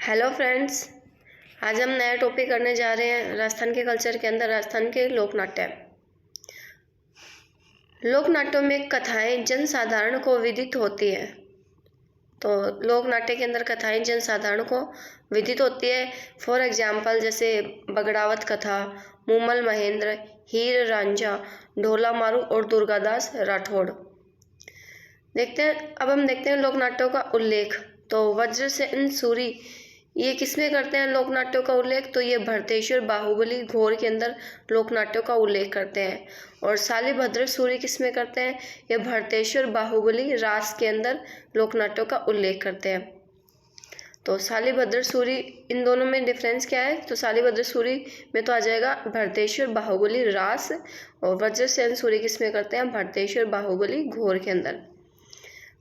Hello friends. आज हम नया टॉपिक करने जा रहे हैं राजस्थान के कल्चर के अंदर राजस्थान के लोक नाट्य। लोक नाट्यों में कथाएं जनसाधारण को विदित होती हैं। तो लोक नाट्य के अंदर कथाएं जनसाधारण को विदित होती है। फॉर एग्जाम्पल जैसे बगड़ावत कथा, मूमल महेंद्र, हीर रांझा, ढोला मारू और दुर्गादास राठौड़। अब हम देखते हैं लोक नाट्यों का उल्लेख। तो वज्रसेन सूरी ये किसमें करते हैं लोक नाट्यों का उल्लेख? तो ये भरतेश्वर बाहुबली घोर के अंदर लोक नाट्यों का उल्लेख करते हैं। और शालिभद्र सूरी किसमें करते हैं? ये भरतेश्वर बाहुबली रास के अंदर लोक नाट्यों का उल्लेख करते हैं। तो शालिभद्र सूरी, इन दोनों में डिफरेंस क्या है? तो शालिभद्र सूरी में तो आ जाएगा भरतेश्वर बाहुबली रास, और वज्रसेन सूरी किसमें करते हैं? भरतेश्वर बाहुबली घोर के अंदर।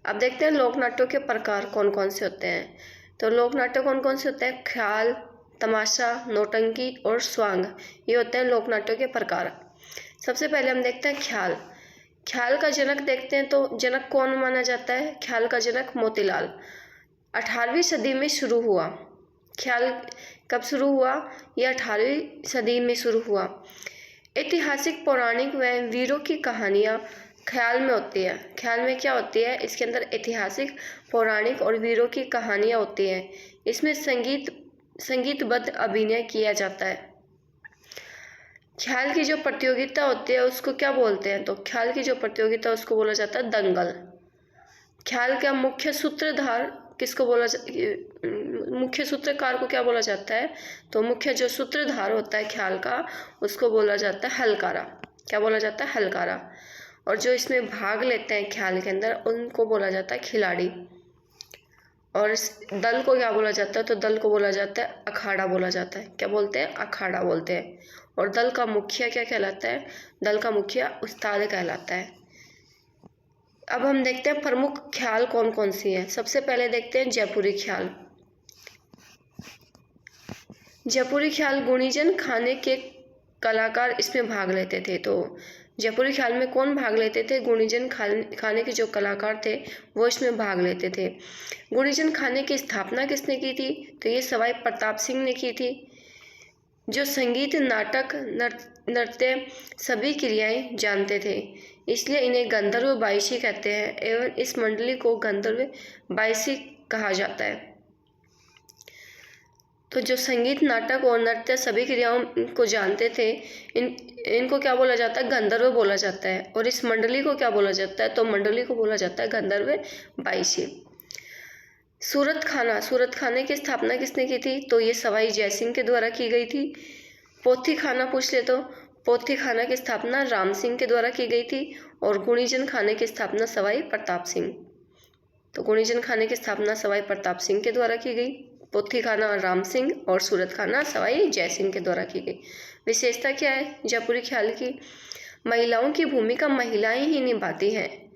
अब देखते हैं लोक नाट्यों के प्रकार कौन कौन से होते हैं। तो लोक नाट्य कौन कौन से होते हैं? ख्याल, तमाशा, नौटंकी और स्वांग, ये होते हैं लोक नाट्यों के प्रकार। सबसे पहले हम देखते हैं ख्याल। ख्याल का जनक देखते हैं तो जनक कौन माना जाता है? ख्याल का जनक मोतीलाल। 18वीं सदी में शुरू हुआ। ख्याल कब शुरू हुआ? ये 18वीं सदी में शुरू हुआ। ऐतिहासिक, पौराणिक व वीरों की कहानियाँ ख्याल में होती है। ख्याल में क्या होती है? इसके अंदर ऐतिहासिक, पौराणिक और वीरों की कहानियाँ होती हैं। इसमें संगीतबद्ध अभिनय किया जाता है। ख्याल की जो प्रतियोगिता होती है उसको क्या बोलते हैं? तो ख्याल की जो प्रतियोगिता उसको बोला जाता है दंगल। ख्याल का मुख्य सूत्रधार किसको बोला मुख्य सूत्रकार को क्या बोला जाता है? तो मुख्य जो सूत्रधार होता है ख्याल का उसको बोला जाता है हलकारा। क्या बोला जाता है? हलकारा। और जो इसमें भाग लेते हैं ख्याल के अंदर उनको बोला जाता है खिलाड़ी। और दल को क्या बोला जाता है? तो दल को बोला जाता है अखाड़ा बोला जाता है। क्या बोलते हैं? अखाड़ा बोलते हैं। और दल का मुखिया क्या कहलाता है? दल का मुखिया उस्ताद कहलाता है। अब हम देखते हैं प्रमुख ख्याल कौन कौन सी हैं। सबसे पहले देखते हैं जयपुरी ख्याल। जयपुरी ख्याल गुणीजन खाने के कलाकार इसमें भाग लेते थे। तो जयपुरी ख्याल में कौन भाग लेते थे? गुणीजन खाने के जो कलाकार थे वो इसमें भाग लेते थे। गुणीजन खाने की स्थापना किसने की थी? तो ये सवाई प्रताप सिंह ने की थी, जो संगीत, नाटक, नृत्य सभी क्रियाएं जानते थे। इसलिए इन्हें गंधर्व बाईसी कहते हैं एवं इस मंडली को गंधर्व बाईसी कहा जाता है। तो जो संगीत, नाटक और नृत्य सभी क्रियाओं को जानते थे इनको क्या बोला जाता है? गंधर्व बोला जाता है। और इस मंडली को क्या बोला जाता है? तो मंडली को बोला जाता है गंधर्व बाईसी। सूरत खाने की स्थापना किसने की थी? तो ये सवाई जयसिंह के द्वारा की गई थी। पोथी खाना पूछ ले तो पोथी खाना की स्थापना राम सिंह के द्वारा की गई थी। और गुणीजन खाने की स्थापना सवाई प्रताप सिंह। तो गुणीजन खाने की स्थापना सवाई प्रताप सिंह के द्वारा की गई, पोथी खाना राम सिंह और सूरत खाना सवाई जयसिंह के द्वारा की गई। विशेषता क्या है जयपुरी ख्याल की? महिलाओं की भूमिका महिलाएं ही निभाती हैं।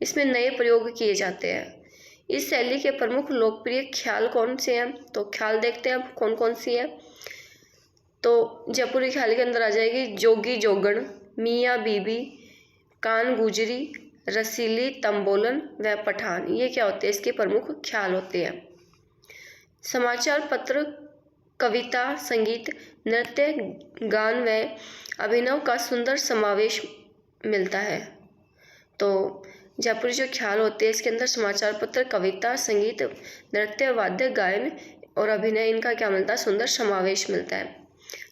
इसमें नए प्रयोग किए जाते हैं। इस शैली के प्रमुख लोकप्रिय ख्याल कौन से हैं? तो ख्याल देखते हैं अब कौन कौन सी है। तो जयपुरी ख्याल के अंदर आ जाएगी जोगी जोगण, मियाँ बीबी, कान गुजरी, रसीली, तंबोलन व पठान। ये क्या होते हैं? इसके प्रमुख ख्याल होते हैं। समाचार पत्र, कविता, संगीत, नृत्य, गान व अभिनव का सुंदर समावेश मिलता है। तो जयपुरी जो ख्याल होते हैं इसके अंदर समाचार पत्र, कविता, संगीत, नृत्य, वाद्य, गायन और अभिनय, इनका क्या मिलता है? सुंदर समावेश मिलता है।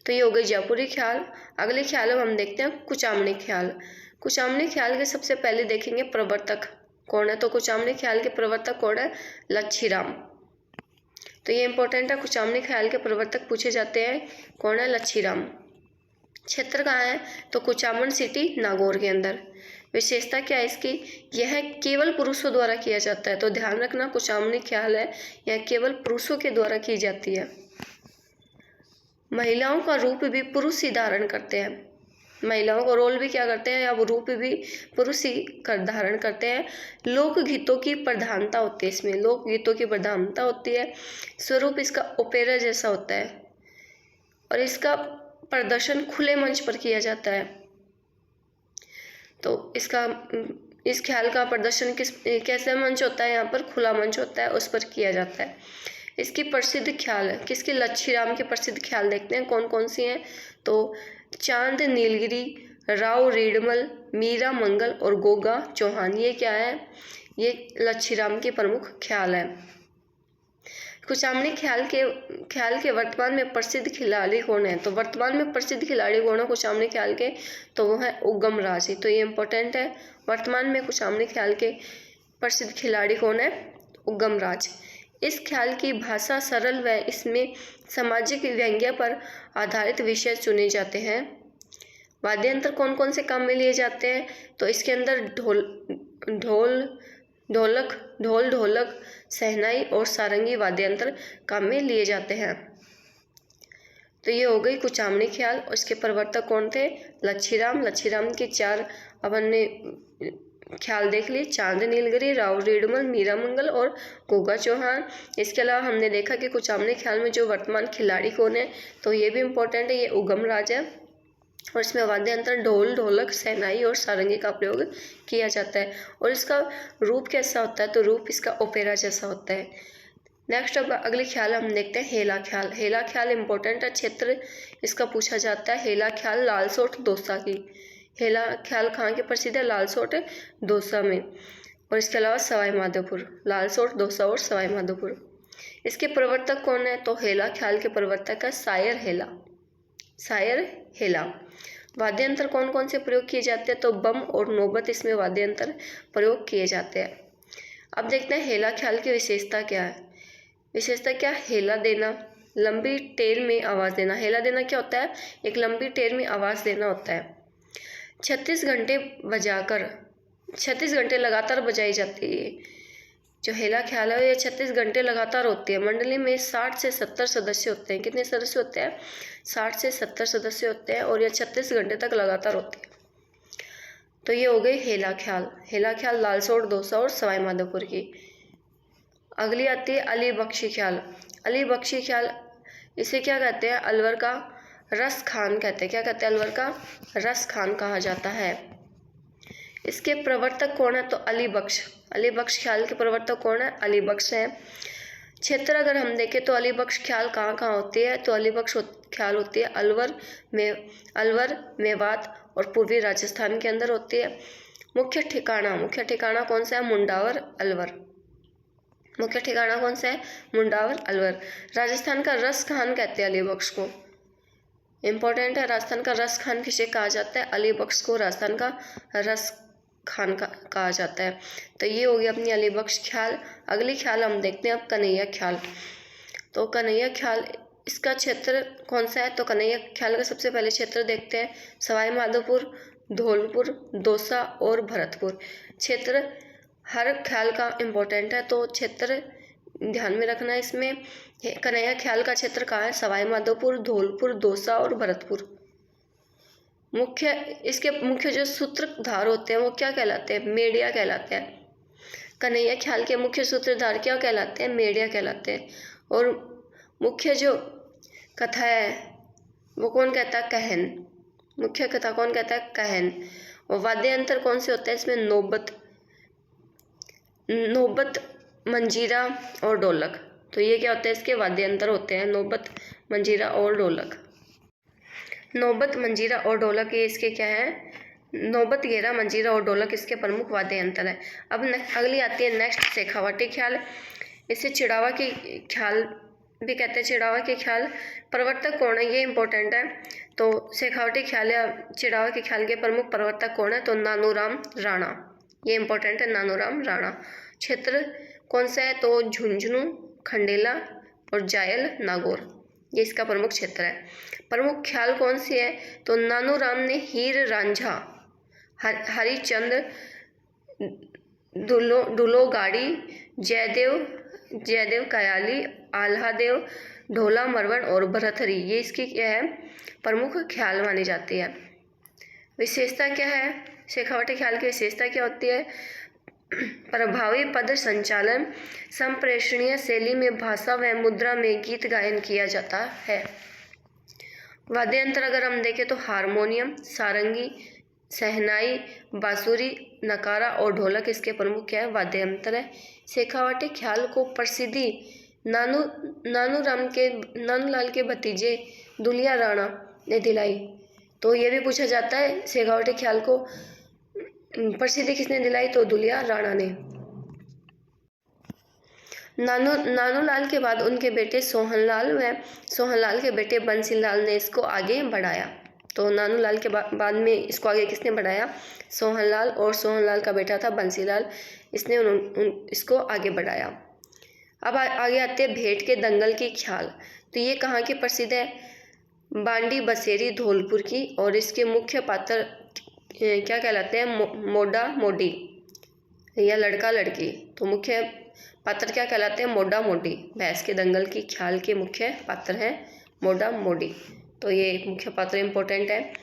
तो ये हो गई जयपुरी ख्याल। अगले ख्याल में हम देखते हैं कुचामनी ख्याल। कुचामनी ख्याल के सबसे पहले देखेंगे प्रवर्तक कौन है। तो कुचामनी ख्याल के प्रवर्तक कौन है? लच्छीराम। तो ये इंपॉर्टेंट है, कुचामनी ख्याल के प्रवर्तक पूछे जाते हैं। कौन है? लच्छीराम। क्षेत्र कहाँ है? तो कुचामन सिटी नागौर के अंदर। विशेषता क्या है इसकी? यह केवल पुरुषों द्वारा किया जाता है। तो ध्यान रखना कुचामनी ख्याल है यह केवल पुरुषों के द्वारा की जाती है। महिलाओं का रूप भी पुरुष ही धारण करते हैं। महिलाओं का रोल भी क्या करते हैं? अब रूप भी पुरुष ही धारण करते हैं। लोकगीतों की प्रधानता होती है इसमें, लोकगीतों की प्रधानता होती है। स्वरूप इसका ओपेरा जैसा होता है और इसका प्रदर्शन खुले मंच पर किया जाता है। तो इस ख्याल का प्रदर्शन कैसे मंच होता है? यहाँ पर खुला मंच होता है, उस पर किया जाता है। इसकी प्रसिद्ध ख्याल है, किसकी, लच्छीराम की प्रसिद्ध ख्याल देखते हैं कौन कौन सी हैं। तो चांद नीलगिरी, राव रीडमल, मीरा मंगल और गोगा चौहान, ये क्या है, ये लच्छीराम की प्रमुख ख्याल है। कुचामनी ख्याल के वर्तमान में प्रसिद्ध खिलाड़ी कौन है, तो वर्तमान में प्रसिद्ध खिलाड़ी कौन है कुचामनी ख्याल के, तो वो है उगम राज। तो ये इंपॉर्टेंट है, वर्तमान में कुचामनी ख्याल के प्रसिद्ध खिलाड़ी कौन है, उगम राज। इस ख्याल की भाषा सरल व इसमें सामाजिक व्यंग्य पर आधारित विषय चुने जाते हैं। वाद्य यंत्र कौन कौन से काम में लिए जाते हैं, तो इसके अंदर ढोल ढोलक शहनाई और सारंगी वाद्य यंत्र काम में लिए जाते हैं। तो ये हो गई कुचामनी ख्याल और इसके प्रवर्तक कौन थे, लच्छीराम। लच्छीराम के 4 अपन ने ख्याल देख ली, चांद नीलगिरी, राव रीडमल, मीरा मंगल और गोगा चौहान। इसके अलावा हमने देखा कि कुचामनी ख्याल में जो वर्तमान खिलाड़ी कौन है, तो ये भी इम्पोर्टेंट है, ये उगम राज है और इसमें वाद्य यंत्र ढोल ढोलक शहनाई और सारंगी का प्रयोग किया जाता है। और इसका रूप कैसा होता है, तो रूप इसका ओपेरा जैसा होता है। नेक्स्ट अब अगली ख्याल हम देखते हैं हेला ख्याल। हेला ख्याल इंपॉर्टेंट है, क्षेत्र इसका पूछा जाता है। हेला ख्याल लालसोट दौसा की, हेला ख्याल कहाँ के प्रसिद्ध है, लालसोट दौसा में। और इसके अलावा सवाई माधोपुर, लालसोट दौसा और सवाई माधोपुर। इसके प्रवर्तक कौन है, तो हेला ख्याल के प्रवर्तक है शायर हेला, शायर हेला। वाद्य यंत्र कौन कौन से प्रयोग किए जाते हैं, तो बम और नौबत इसमें वाद्य यंत्र प्रयोग किए जाते हैं। अब देखते हैं हेला ख्याल की विशेषता क्या है। विशेषता क्या, हेला देना, लंबी टेर में आवाज़ देना। हेला देना क्या होता है, एक लंबी टेर में आवाज़ देना होता है। 36 घंटे लगातार बजाई जाती है। जो हेला ख्याल है ये 36 घंटे लगातार होती है। मंडली में 60 से 70 सदस्य होते हैं। कितने सदस्य होते हैं, 60 से 70 सदस्य होते हैं और ये 36 घंटे तक लगातार होती है। तो ये हो गई हेला ख्याल। हेला ख्याल लालसोट दौसा और सवाई माधोपुर की। अगली आती है अली बख्शी ख्याल। अली बख्शी ख्याल इसे क्या कहते हैं, अलवर का रस खान कहते हैं। क्या कहते हैं, अलवर का रस खान कहा जाता है। इसके प्रवर्तक कौन है, तो अली बख्श। अली बख्श ख्याल के प्रवर्तक कौन है, अली बख्श है। क्षेत्र अगर हम देखें तो अली बख्श ख्याल कहाँ कहाँ होती है, तो अली बख्श ख्याल होती है अलवर मेवात और पूर्वी राजस्थान के अंदर होती है। मुख्य ठिकाना कौन सा है, मुंडावर अलवर। मुख्य ठिकाना कौन सा है, मुंडावर अलवर। राजस्थान का रस खान कहते हैं अली बख्श को, इम्पोर्टेंट है। राजस्थान का रस खान किसे कहा जाता है, अली बख्श को राजस्थान का रस खान का कहा जाता है। तो ये हो गया अपनी अली बख्श ख्याल। अगली ख्याल हम देखते हैं अब कन्हैया ख्याल। तो कन्हैया ख्याल इसका क्षेत्र कौन सा है, तो कन्हैया ख्याल का सबसे पहले क्षेत्र देखते हैं, सवाई माधोपुर, धौलपुर, दौसा और भरतपुर। क्षेत्र हर ख्याल का इम्पोर्टेंट है, तो क्षेत्र ध्यान में रखना है। इसमें कन्हैया ख्याल का क्षेत्र कहाँ है, सवाई माधोपुर, धौलपुर, दौसा और भरतपुर। इसके मुख्य जो सूत्रधार होते हैं वो क्या कहलाते हैं, मेडिया कहलाते हैं। कन्हैया ख्याल के मुख्य सूत्रधार क्या कहलाते हैं, मेडिया कहलाते हैं। और मुख्य जो कथा है वो कौन कहता है, कहन। मुख्य कथा कौन कहता है, कहन। और वाद्य यंत्र कौन से होते हैं, इसमें नौबत मंजीरा और ढोलक। तो ये क्या होते हैं, इसके वाद्य यंत्र होते हैं, नौबत मंजीरा और ढोलक। नौबत मंजीरा और ढोलक ये इसके क्या है, नौबत घेरा मंजीरा और ढोलक इसके प्रमुख वाद्य यंत्र है। अब अगली आती है नेक्स्ट शेखावटी ख्याल। इसे चिड़ावा की ख्याल भी कहते हैं, चिड़ावा के ख्याल। प्रवर्तक कौन है, ये इंपॉर्टेंट है। तो शेखावटी ख्याल या चिड़ावा के ख्याल के प्रमुख प्रवर्तक कौन है, तो नानूराम राणा। ये इंपॉर्टेंट है, नानूराम राणा। क्षेत्र कौन सा है, तो झुंझुनू, खंडेला और जायल नागौर, ये इसका प्रमुख क्षेत्र है। प्रमुख ख्याल कौन सी है, तो नानूराम ने हीर रांझा, हरिचंद, डुलो गाड़ी, जयदेव कयाली, आल्हादेव, ढोला मरवन और भरथरी, ये इसकी क्या है, प्रमुख ख्याल मानी जाती है। विशेषता क्या है, शेखावटी ख्याल की विशेषता क्या होती है, प्रभावी पद संचालन, संप्रेषणीय शैली में भाषा व मुद्रा में गीत गायन किया जाता है। वाद्य यंत्र अगर हम देखें तो हारमोनियम, सारंगी, शहनाई, बांसुरी, नकारा और ढोलक इसके प्रमुख क्या है, वाद्य यंत्र है। शेखावटी ख्याल को प्रसिद्धि नानू नानू लाल के भतीजे दुलिया राणा ने दिलाई। तो ये भी पूछा जाता है शेखावटी ख्याल को प्रसिद्धि किसने दिलाई, तो दुलिया राणा ने। नानू लाल के बाद उनके बेटे सोहनलाल व सोहनलाल के बेटे बंसीलाल ने इसको आगे बढ़ाया। तो नानू लाल के बाद में इसको आगे किसने बढ़ाया, सोहनलाल, और सोहनलाल का बेटा था बंसीलाल, इसने इसको आगे बढ़ाया। अब आगे आते हैं भेंट के दंगल की ख्याल। तो ये कहाँ की प्रसिद्ध है, बांडी बसेरी धौलपुर की, और इसके मुख्य पात्र क्या कहलाते हैं, मोडा मोडी या लड़का लड़की। तो मुख्य पात्र क्या कहलाते हैं, मोडा मोडी। भैंस के दंगल की ख्याल के मुख्य पात्र हैं मोडा मोडी। तो ये मुख्य पात्र इंपॉर्टेंट है।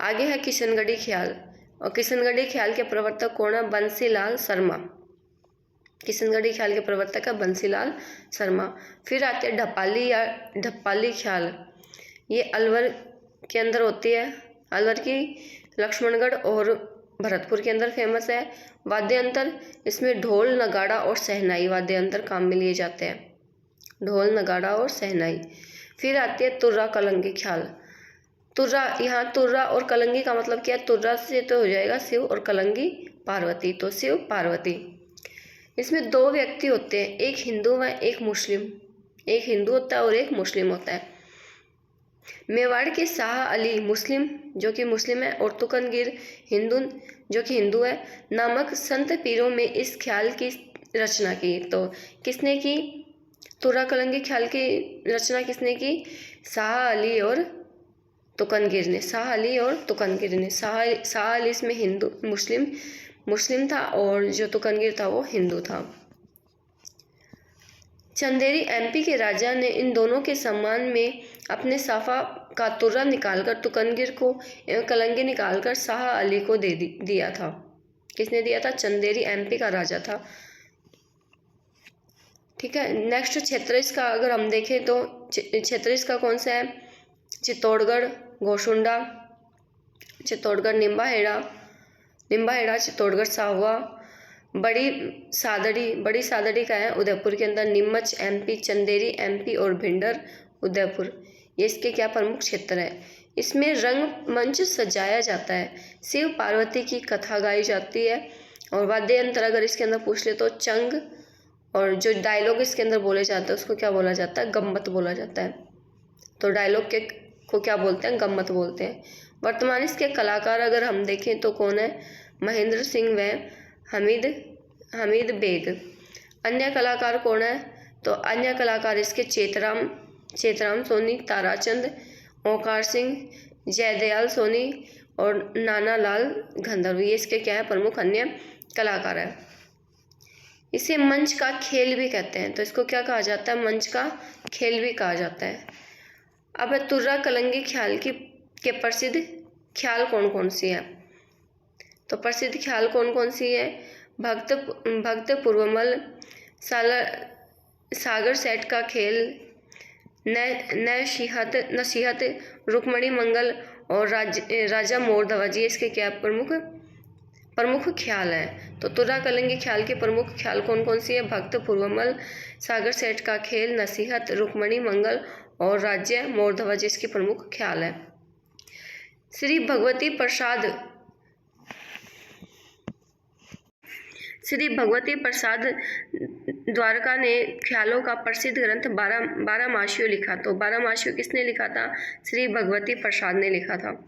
आगे है किशनगढ़ी ख्याल, और किशनगढ़ी ख्याल के प्रवर्तक कौन है, बंसीलाल शर्मा। किशनगढ़ी ख्याल के प्रवर्तक है बंसीलाल शर्मा। फिर आते हैं ढपाली या ढप्पाली ख्याल। ये अलवर के अंदर होती है, अलवर की लक्ष्मणगढ़ और भरतपुर के अंदर फेमस है। वाद्य यंत्र इसमें ढोल, नगाड़ा और सहनाई वाद्य यंत्र काम में लिए जाते हैं, ढोल, नगाड़ा और सहनाई। फिर आती है तुर्रा कलंगी ख्याल। तुर्रा, यहाँ तुर्रा और कलंगी का मतलब क्या है, तुर्रा से तो हो जाएगा शिव और कलंगी पार्वती, तो शिव पार्वती। इसमें दो व्यक्ति होते हैं, एक हिंदू व एक मुस्लिम। एक हिंदू होता है और एक मुस्लिम होता है। मेवाड़ के शाह अली मुस्लिम जो कि मुस्लिम है, और तुकनगिर हिंदू जो कि हिंदू है, नामक संत पीरों में इस ख्याल की रचना की। तो किसने की, तुर्रा कलंगी ख्याल की रचना किसने की, शाह अली और तुकनगिर ने। शाह अली और तुकनगिर ने। शाह अली इसमें हिंदू मुस्लिम था, और जो तुकनगिर था वो हिंदू था। चंदेरी एमपी के राजा ने इन दोनों के सम्मान में अपने साफा का तुर्रा निकालकर तुकनगिर को एवं कलंगी निकालकर शाह अली को दिया था। किसने दिया था, चंदेरी एमपी का राजा था। ठीक है, नेक्स्ट क्षेत्रीय का अगर हम देखें तो क्षेत्रीय का कौन सा है, चित्तौड़गढ़, घोसुंडा, चित्तौड़गढ़ निम्बाहेड़ा, चित्तौड़गढ़ साहुआ। बड़ी सादड़ी का है उदयपुर के अंदर, नीमच एमपी, चंदेरी एमपी और भिंडर उदयपुर, ये इसके क्या प्रमुख क्षेत्र है। इसमें रंगमंच सजाया जाता है, शिव पार्वती की कथा गाई जाती है, और वाद्य यंत्र अगर इसके अंदर पूछ ले तो चंग, और जो डायलॉग इसके अंदर बोले जाते हैं उसको क्या बोला जाता है, गम्मत बोला जाता है। तो डायलॉग के को क्या बोलते हैं, गम्मत बोलते हैं। वर्तमान इसके कलाकार अगर हम देखें तो कौन है, महेंद्र सिंह व हमीद बेग। अन्य कलाकार कौन है, तो अन्य कलाकार इसके चेतराम सोनी, ताराचंद, ओंकार सिंह, जयदयाल सोनी और नाना लाल गंधर्व, ये इसके क्या है, प्रमुख अन्य कलाकार है। इसे मंच का खेल भी कहते हैं। तो इसको क्या कहा जाता है, मंच का खेल भी कहा जाता है। अब तुर्रा कलंगी ख्याल के प्रसिद्ध ख्याल कौन कौन सी है, तो प्रसिद्ध ख्याल कौन कौन सी है, भक्त पूर्वमल, सागर सेठ का खेल, नसीहत, रुक्मणी मंगल और राजा मोर धवाजी, इसके क्या प्रमुख ख्याल है। तो तुर्रा कलंगी ख्याल के प्रमुख ख्याल कौन कौन सी है, भक्त पूर्वमल, सागर सेठ का खेल, नसीहत, रुक्मणी मंगल और राज्य मोर धवाजी, इसके प्रमुख ख्याल है। श्री भगवती प्रसाद द्वारका ने ख्यालों का प्रसिद्ध ग्रंथ बारहमासियों लिखा। तो बारहमासियों किसने लिखा था, श्री भगवती प्रसाद ने लिखा था।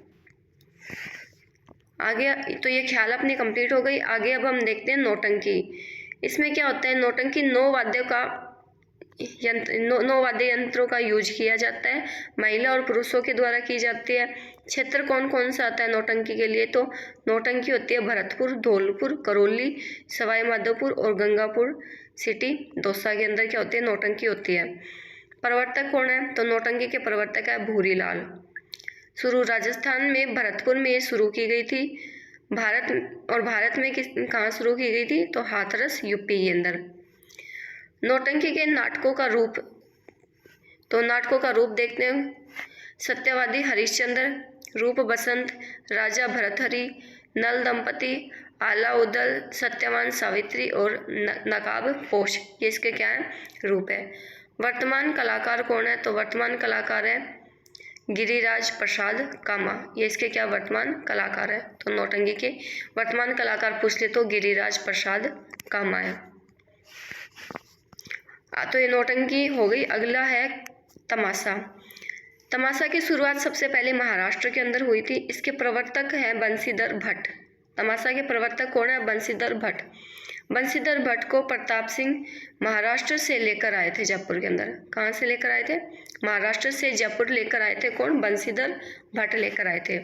आगे तो ये ख्याल अपनी कंप्लीट हो गई। आगे अब हम देखते हैं नौटंकी। इसमें क्या होता है, नौटंकी नौ वाद्य यंत्रों का यूज किया जाता है, महिला और पुरुषों के द्वारा की जाती है। क्षेत्र कौन कौन सा आता है नौटंकी के लिए, तो नौटंकी होती है भरतपुर, धौलपुर, करौली, सवाई माधोपुर और गंगापुर सिटी, दौसा के अंदर क्या होती है, नौटंकी होती है। प्रवर्तक कौन है, तो नौटंकी के प्रवर्तक है भूरीलाल। शुरू राजस्थान में भरतपुर में शुरू की गई थी। भारत में कहाँ शुरू की गई थी, तो हाथरस यूपी के अंदर। नौटंकी के नाटकों का रूप, तो नाटकों का रूप देखते हैं, सत्यवादी हरिश्चंद्र, रूप बसंत, राजा भरतहरि, नल दंपति, आला उदल, सत्यवान सावित्री और नकाब पोष, ये इसके क्या है, रूप है। वर्तमान कलाकार कौन है? तो वर्तमान कलाकार है गिरिराज प्रसाद कामा। ये इसके क्या वर्तमान कलाकार है? तो नौटंकी के वर्तमान कलाकार पूछ ले तो गिरिराज प्रसाद कामा है। तो ये नौटंकी हो गई। अगला है तमाशा। तमाशा की शुरुआत सबसे पहले महाराष्ट्र के अंदर हुई थी। इसके प्रवर्तक हैं बंशीधर भट्ट। तमाशा के प्रवर्तक कौन है? बंशीधर भट्ट। बंशीधर भट्ट को प्रताप सिंह महाराष्ट्र से लेकर आए थे जयपुर के अंदर। कहाँ से लेकर आए थे? महाराष्ट्र से जयपुर लेकर आए थे। कौन? बंशीधर भट्ट लेकर आए थे।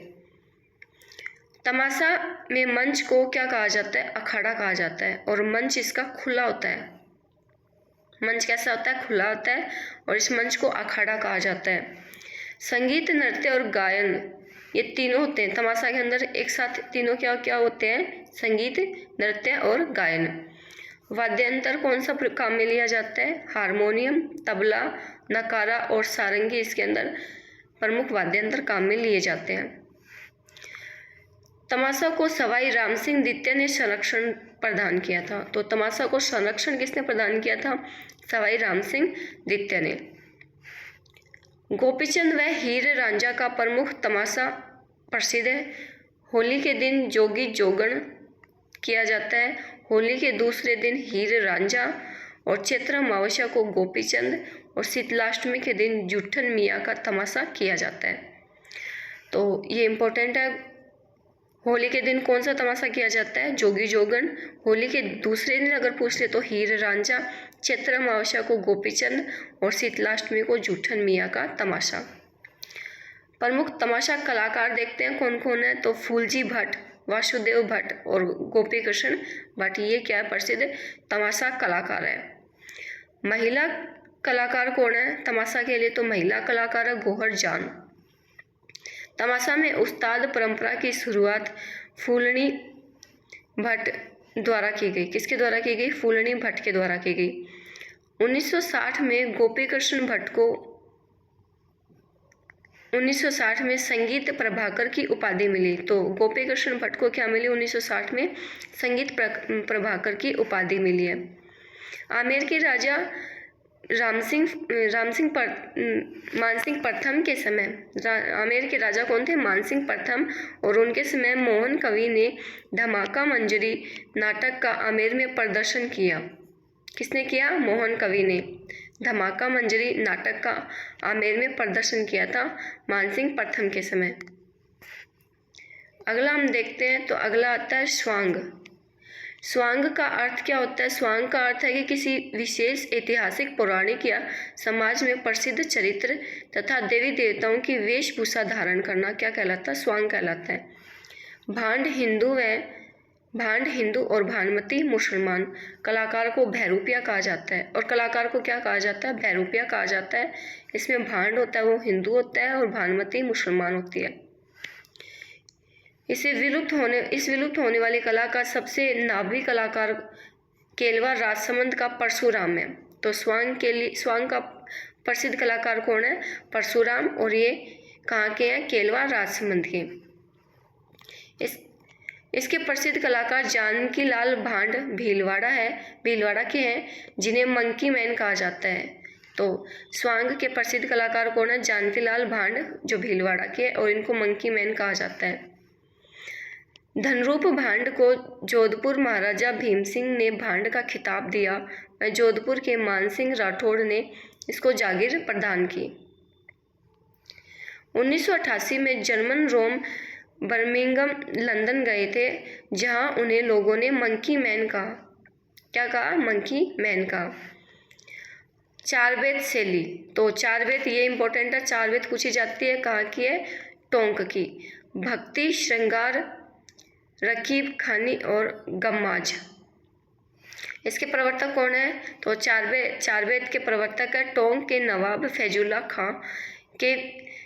तमाशा में मंच को क्या कहा जाता है? अखाड़ा कहा जाता है। और मंच इसका खुला होता है। मंच कैसा होता है? खुला होता है। और इस मंच को अखाड़ा कहा जाता है। संगीत, नृत्य और गायन ये तीनों होते हैं तमाशा के अंदर। एक साथ तीनों क्या क्या होते हैं? संगीत, नृत्य और गायन। वाद्यंतर कौन सा काम में लिया जाता है? हारमोनियम, तबला, नकारा और सारंगी इसके अंदर प्रमुख वाद्यंतर काम में लिए जाते हैं। तमाशा को सवाई राम सिंह द्वितीय ने संरक्षण प्रदान किया था। तो तमाशा को संरक्षण किसने प्रदान किया था? सवाई राम सिंह द्वितीय ने। गोपीचंद व हीर रांझा का प्रमुख तमाशा प्रसिद्ध है। होली के दिन जोगी जोगण किया जाता है। होली के दूसरे दिन हीर रांझा और चैत्र अमावस्या को गोपीचंद और शीतलाष्टमी के दिन जूठन मियाँ का तमाशा किया जाता है। तो ये इम्पोर्टेंट है। होली के दिन कौन सा तमाशा किया जाता है? जोगी जोगन। होली के दूसरे दिन अगर पूछ ले तो हीर रांझा, चैत्र अमावस्या को गोपीचंद और शीतलाष्टमी को जूठन मियाँ का तमाशा। प्रमुख तमाशा कलाकार देखते हैं कौन कौन है। तो फूलजी भट्ट, वासुदेव भट्ट और गोपी कृष्ण भट्ट ये क्या है? प्रसिद्ध तमाशा कलाकार है। महिला कलाकार कौन है तमाशा के लिए? तो महिला कलाकार है गौहर जान। तमाशा में उस्ताद परंपरा की शुरुआत फूलनी भट्ट द्वारा की गई। किसके द्वारा की गई? फूलनी भट्ट के द्वारा की गई। 1960 में गोपी कृष्ण भट्ट को 1960 में संगीत प्रभाकर की उपाधि मिली। तो गोपी कृष्ण भट्ट को क्या मिली? 1960 में संगीत प्रभाकर की उपाधि मिली है। आमेर के राजा मानसिंह प्रथम के समय, आमेर के राजा कौन थे? मानसिंह प्रथम। और उनके समय मोहन कवि ने धमाका मंजरी नाटक का आमेर में प्रदर्शन किया। किसने किया? मोहन कवि ने धमाका मंजरी नाटक का आमेर में प्रदर्शन किया था मानसिंह प्रथम के समय। अगला हम देखते हैं। तो अगला आता है स्वांग। स्वांग का अर्थ क्या होता है? स्वांग का अर्थ है कि किसी विशेष ऐतिहासिक, पौराणिक या समाज में प्रसिद्ध चरित्र तथा देवी देवताओं की वेशभूषा धारण करना क्या कहलाता है? स्वांग कहलाता है। भांड हिंदू और भानुमति मुसलमान। कलाकार को बहरूपिया कहा जाता है। और कलाकार को क्या कहा जाता है? बहरूपिया कहा जाता है। इसमें भांड होता है वो हिंदू होता है और भानुमति मुसलमान होती है। इस विलुप्त होने वाली कला का सबसे नामी कलाकार केलवा राजसमंद का परशुराम है। तो स्वांग का प्रसिद्ध कलाकार कौन है? परशुराम। और ये कहाँ के हैं? केलवा राजसमंद के। इसके प्रसिद्ध कलाकार जानकीलाल भांड भीलवाड़ा के हैं, जिन्हें मंकी मैन कहा जाता है। तो स्वांग के प्रसिद्ध कलाकार कौन है? जानकीलाल भांड जो भीलवाड़ा के हैं और इनको मंकी मैन कहा जाता है। धनरूप भांड को जोधपुर महाराजा भीम सिंह ने भांड का खिताब दिया व जोधपुर के मानसिंह राठौड़ ने इसको जागीर प्रदान की। 1988 में जर्मन रोम, बर्मिंघम, लंदन गए थे, जहां उन्हें लोगों ने मंकी मैन कहा। क्या कहा? मंकी मैन कहा। चारवेद शैली। तो चारवेद ये इंपॉर्टेंट है। चारवेद पूछी जाती है कहाँ की है? टोंक की। भक्ति, श्रृंगार, रकीब खानी और गम्माज। इसके प्रवर्तक कौन है? तो चारवेद के प्रवर्तक है टोंक के नवाब फैजुल्ला खां के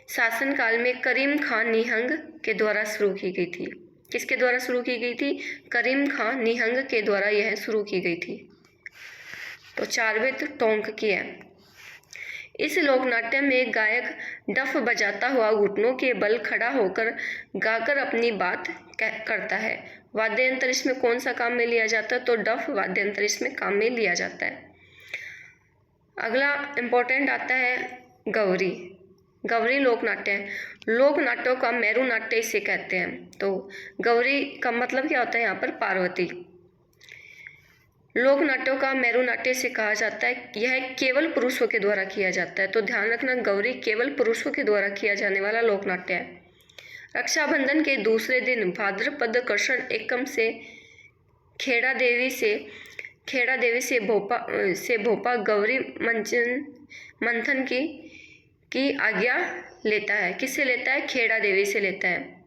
शासनकाल में करीम खां निहंग के द्वारा शुरू की गई थी। किसके द्वारा शुरू की गई थी? करीम खां निहंग के द्वारा यह शुरू की गई थी। तो चारवेद टोंक की है। इस लोकनाट्य में गायक डफ बजाता हुआ घुटनों के बल खड़ा होकर गाकर अपनी बात करता है। वाद्य यंत्र इसमें कौन सा काम में लिया जाता है? तो डफ वाद्य यंत्र इसमें काम में लिया जाता है। अगला इम्पोर्टेंट आता है गौरी। गौरी लोक नाट्य है। लोक नाट्यों का मेरु नाट्य इसे कहते हैं। तो गौरी का मतलब क्या होता है यहाँ पर? पार्वती। लोक नाट्यों का मेरु नाट्य से कहा जाता है। यह केवल पुरुषों के द्वारा किया जाता है। तो ध्यान रखना, गौरी केवल पुरुषों के द्वारा किया जाने वाला लोक नाट्य है। रक्षाबंधन के दूसरे दिन भाद्रपद कृष्ण एकम से खेड़ा देवी से भोपा गौरी मंथन की आज्ञा लेता है। किससे लेता है? खेड़ा देवी से लेता है।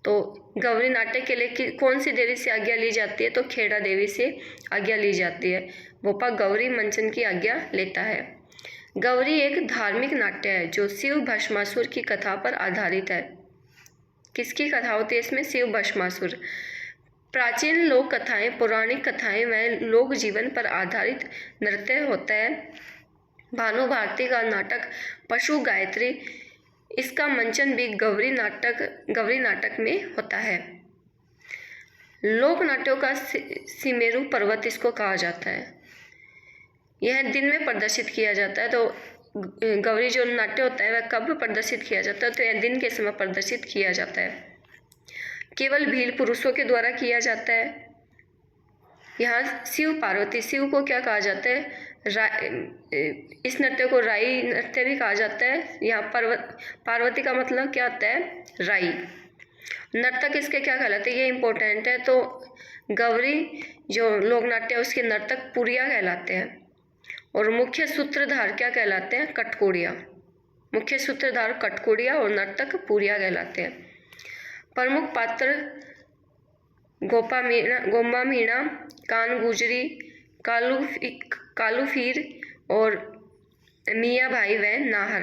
तो गौरी नाट्य के लिए कौन सी देवी से आज्ञा ली जाती है? तो खेड़ा देवी से आज्ञा ली जाती है। भोपा गौरी मंचन की आज्ञा लेता है। गौरी एक धार्मिक नाट्य है जो शिव भस्मासुर की कथा पर आधारित है। किसकी कथा होती है इसमें? शिव भस्मासुर। प्राचीन लोक कथाएं, पौराणिक कथाएं व लोक जीवन पर आधारित नृत्य होता है। भानु भारती का नाटक पशु गायत्री, इसका मंचन भी गौरी नाटक में होता है। लोक नाट्यों का सिमेरु पर्वत इसको कहा जाता है। यह दिन में प्रदर्शित किया जाता है। तो गौरी जो नाट्य होता है वह कब प्रदर्शित किया जाता है? तो यह दिन के समय प्रदर्शित किया जाता है। केवल भील पुरुषों के द्वारा किया जाता है। यहाँ शिव पार्वती, शिव को क्या कहा जाता है? इस नृत्य को राई नृत्य भी कहा जाता है। यहाँ पार्वती का मतलब क्या होता है? राई। नर्तक इसके क्या कहलाते हैं? ये इंपॉर्टेंट है। तो गौरी जो लोक नाट्य है उसके नर्तक पुरिया कहलाते हैं। और मुख्य सूत्रधार क्या कहलाते हैं? कटकोड़िया। मुख्य सूत्रधार कटकोड़िया और नर्तक पुरिया कहलाते हैं। प्रमुख पात्र गोम्बा मीणा, कान गुजरी, कालू फीर और मियाँ भाई व नाहर।